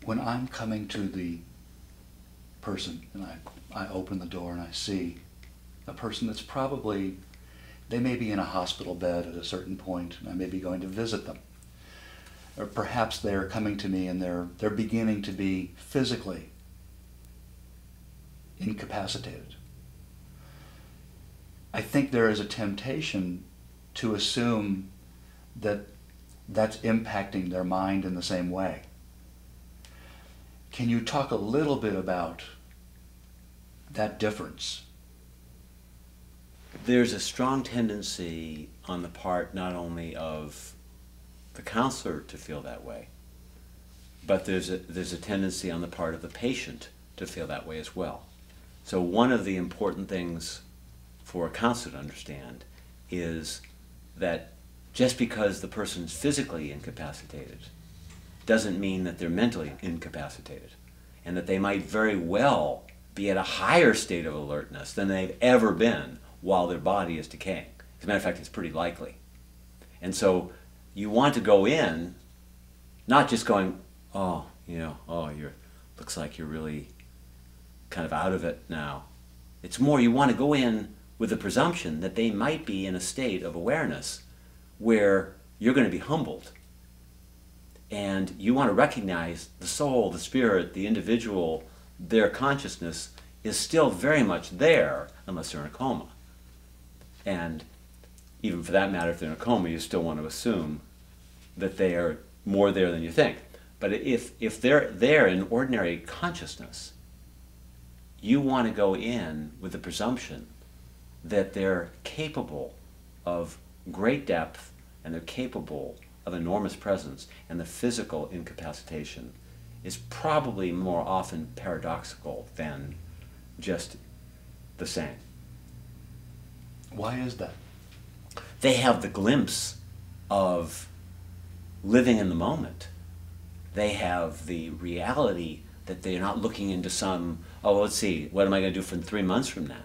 when I'm coming to the person and I open the door and I see a person that's probably, they may be in a hospital bed at a certain point and I may be going to visit them. Or perhaps they're coming to me and they're beginning to be physically incapacitated. I think there is a temptation to assume that that's impacting their mind in the same way. Can you talk a little bit about that difference? There's a strong tendency on the part not only of the counselor to feel that way, but there's a tendency on the part of the patient to feel that way as well. So one of the important things for a counselor to understand is that just because the person's physically incapacitated doesn't mean that they're mentally incapacitated, and that they might very well be at a higher state of alertness than they've ever been while their body is decaying. As a matter of fact, it's pretty likely. And so you want to go in, not just going, oh, looks like you're really kind of out of it now. It's more you want to go in with the presumption that they might be in a state of awareness where you're going to be humbled. And you want to recognize the soul, the spirit, the individual, their consciousness is still very much there unless they're in a coma. And even for that matter, if they're in a coma, you still want to assume that they are more there than you think. But if they're there in ordinary consciousness, you want to go in with the presumption that they're capable of great depth and they're capable of enormous presence, and the physical incapacitation is probably more often paradoxical than just the same. Why is that? They have the glimpse of living in the moment. They have the reality that they're not looking into some, oh, let's see, what am I going to do for 3 months from now?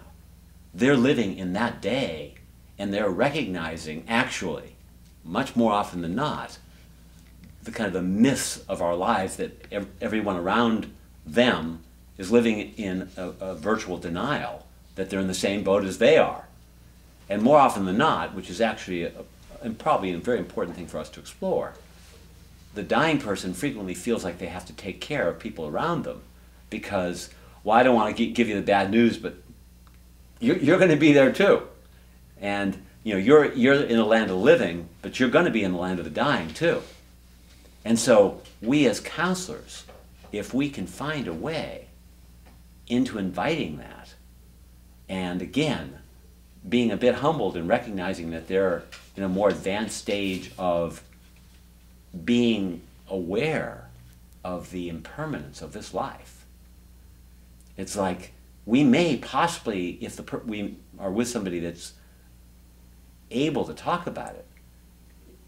They're living in that day, and they're recognizing, actually, much more often than not, the kind of the myths of our lives that everyone around them is living in a virtual denial that they're in the same boat as they are. And more often than not, which is actually probably a very important thing for us to explore, the dying person frequently feels like they have to take care of people around them because, well, I don't want to give you the bad news, but you're going to be there too. And you're in the land of the living, but you're going to be in the land of the dying too. And so we as counselors, if we can find a way into inviting that, and again, being a bit humbled and recognizing that they're in a more advanced stage of being aware of the impermanence of this life. It's like we may possibly, if we are with somebody that's able to talk about it,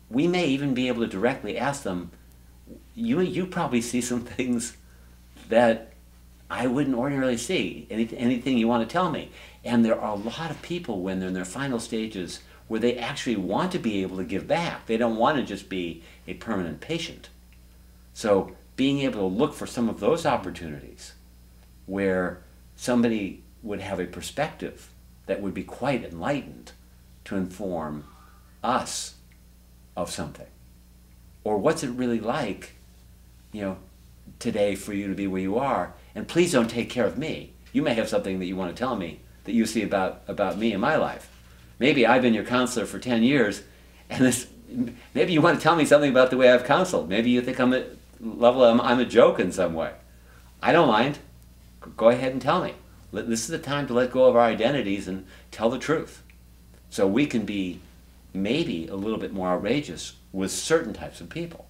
we may even be able to directly ask them, you probably see some things that I wouldn't ordinarily see. Anything you want to tell me? And there are a lot of people when they're in their final stages where they actually want to be able to give back. They don't want to just be a permanent patient. So being able to look for some of those opportunities where somebody would have a perspective that would be quite enlightened to inform us of something. Or what's it really like, today for you to be where you are, and please don't take care of me. You may have something that you want to tell me that you see about me in my life. Maybe I've been your counselor for 10 years, and maybe you want to tell me something about the way I've counseled. Maybe you think I'm a joke in some way. I don't mind. Go ahead and tell me. This is the time to let go of our identities and tell the truth. So we can be maybe a little bit more outrageous with certain types of people.